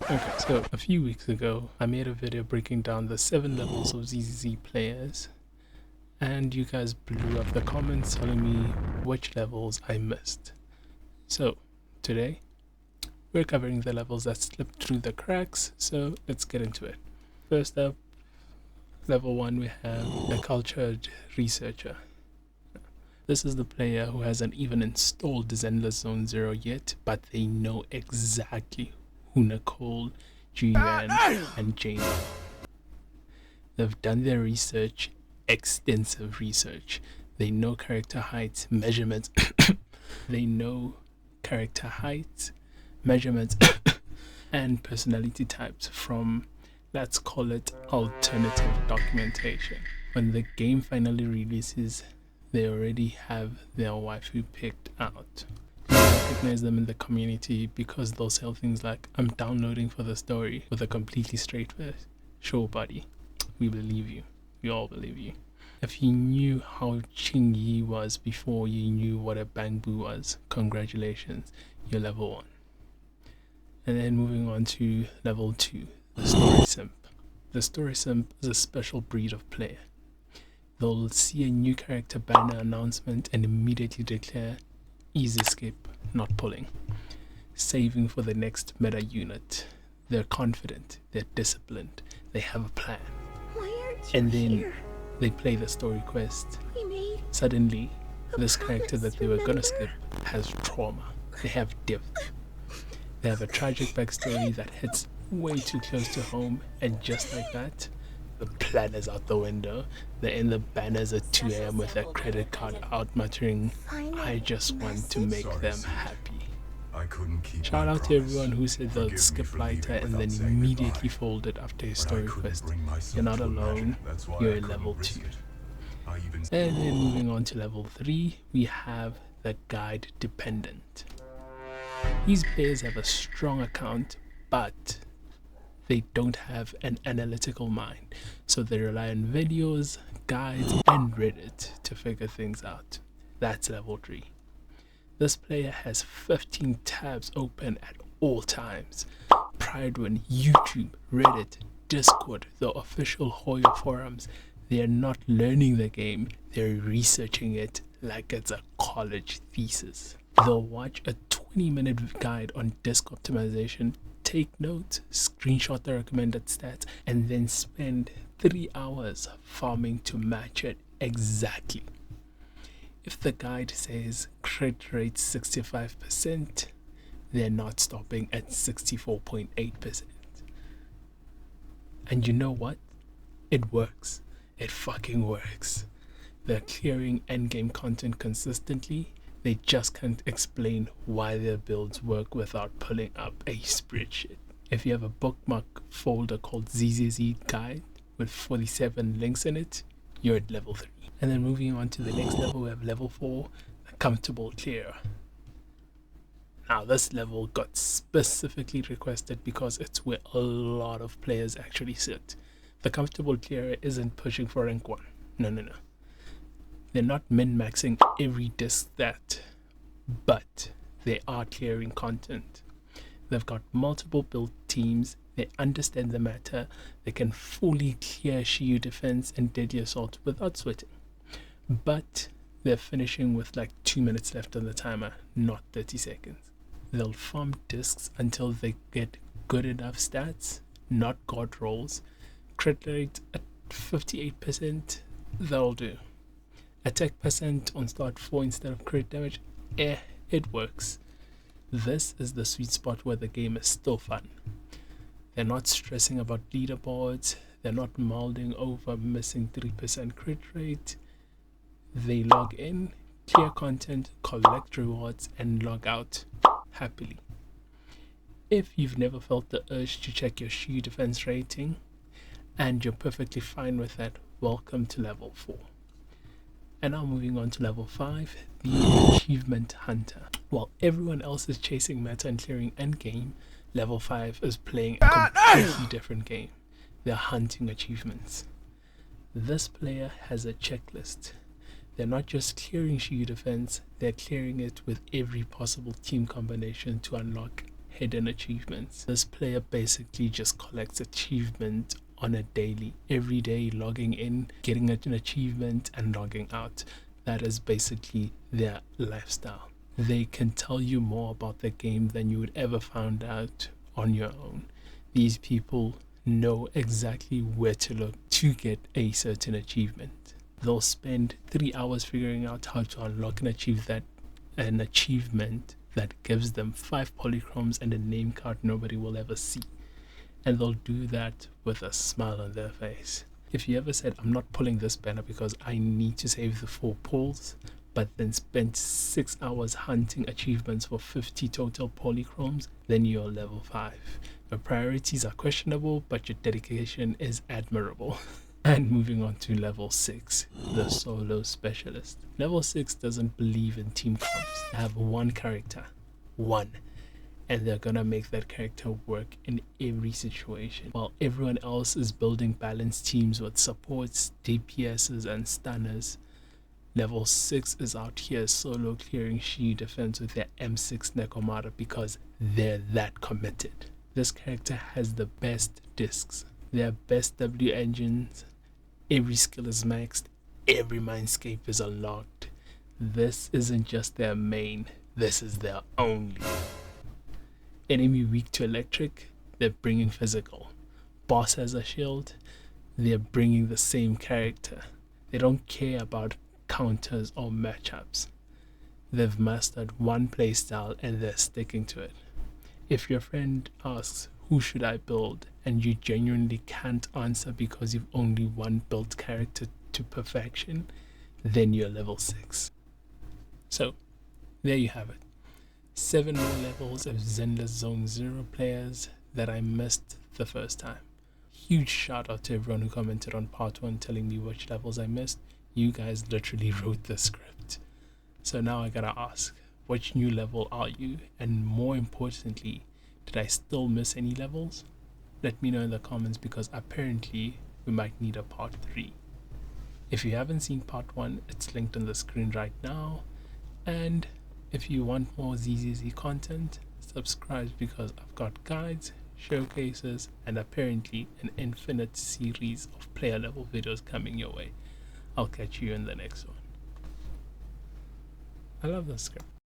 Okay, so a few weeks ago, I made a video breaking down the 7 levels of ZZZ Players, and you guys blew up the comments telling me which levels I missed. So, today, we're covering the levels that slipped through the cracks, so let's get into it. First up, level 1, we have a cultured researcher. This is the player who hasn't even installed Zenless Zone Zero yet, but they know exactly who Nicole, Julian, and Jane are. They've done their research, extensive research. They know character heights, measurements. They know character heights, measurements, and personality types from, let's call it, alternative documentation. When the game finally releases, they already have their waifu picked out. You recognize them in the community because they'll sell things like, I'm downloading for the story, with a completely straight face. Sure, buddy. We believe you. We all believe you. If you knew how Chingy was before you knew what a Bangbu was, congratulations, you're level 1. And then moving on to level 2, the Story Simp. The Story Simp is a special breed of player. They'll see a new character banner announcement and immediately declare, easy skip, not pulling. Saving for the next meta unit. They're confident, they're disciplined, they have a plan. And then they play the story quest. Suddenly, this character that they were gonna skip has trauma. They have depth. They have a tragic backstory that hits way too close to home, and just like that, the plan is out the window. They're in the banners at 2 a.m. with their credit card out muttering, I just want to make them happy. Shout out to everyone who said they'll skip lighter and then immediately folded after a story quest. You're not alone, you're in level 2. And then moving on to level 3, we have the guide dependent. These players have a strong account, but they don't have an analytical mind, so they rely on videos, guides, and Reddit to figure things out. That's level 3. This player has 15 tabs open at all times. Pride when YouTube, Reddit, Discord, the official Hoyo forums, they are not learning the game, they're researching it like it's a college thesis. They'll watch a 20-minute guide on disk optimization, take notes, screenshot the recommended stats, and then spend 3 hours farming to match it exactly. If the guide says crit rate 65%, they're not stopping at 64.8%. And you know what? It works. It fucking works. They're clearing endgame content consistently. They just can't explain why their builds work without pulling up a spreadsheet. If you have a bookmark folder called ZZZ Guide with 47 links in it, you're at level 3. And then moving on to the next level, we have level 4, the Comfortable Clearer. Now this level got specifically requested because it's where a lot of players actually sit. The Comfortable Clearer isn't pushing for rank 1. No. They're not min-maxing every disc stat, but they are clearing content. They've got multiple build teams, they understand the matter, they can fully clear Shiyu defense and deadly assault without sweating. But they're finishing with like 2 minutes left on the timer, not 30 seconds. They'll farm discs until they get good enough stats, not god rolls. Crit rate at 58%, that'll do. Attack percent on start 4 instead of crit damage, it works. This is the sweet spot where the game is still fun. They're not stressing about leaderboards, they're not molding over missing 3% crit rate. They log in, clear content, collect rewards, and log out happily. If you've never felt the urge to check your Shiyu defense rating, and you're perfectly fine with that, welcome to level 4. And now moving on to level 5, the Achievement Hunter. While everyone else is chasing meta and clearing endgame, level 5 is playing a completely different game. They're hunting achievements. This player has a checklist. They're not just clearing Shiyu defense, they're clearing it with every possible team combination to unlock hidden achievements. This player basically just collects achievement on a daily, every day, logging in, getting an achievement and logging out. That is basically their lifestyle. They can tell you more about the game than you would ever find out on your own. These people know exactly where to look to get a certain achievement. They'll spend 3 hours figuring out how to unlock and achieve an achievement that gives them 5 polychromes and a name card nobody will ever see. And they'll do that with a smile on their face. If you ever said, I'm not pulling this banner because I need to save the 4 pulls, but then spent 6 hours hunting achievements for 50 total polychromes, then you're level 5. Your priorities are questionable, but your dedication is admirable. And moving on to level 6, the solo specialist. Level 6 doesn't believe in team comps. They have one character. One. And they're gonna make that character work in every situation. While everyone else is building balanced teams with supports, DPSs, and stunners, level 6 is out here solo clearing shield defense with their M6 Nekomata because they're that committed. This character has the best discs, their best W engines, every skill is maxed, every mindscape is unlocked. This isn't just their main, this is their only. Enemy weak to electric, they're bringing physical. Boss has a shield, they're bringing the same character. They don't care about counters or matchups. They've mastered one playstyle and they're sticking to it. If your friend asks, who should I build? And you genuinely can't answer because you've only one built character to perfection, then you're level 6. So, there you have it. 7 more levels of Zenless Zone Zero players that I missed the first time. Huge shout out to everyone who commented on part 1 telling me which levels I missed. You guys literally wrote the script. So now I gotta ask, which new level are you? And more importantly, did I still miss any levels? Let me know in the comments because apparently we might need a part 3. If you haven't seen part 1, it's linked on the screen right now. And if you want more ZZZ content, subscribe because I've got guides, showcases, and apparently an infinite series of player level videos coming your way. I'll catch you in the next one. I love the script.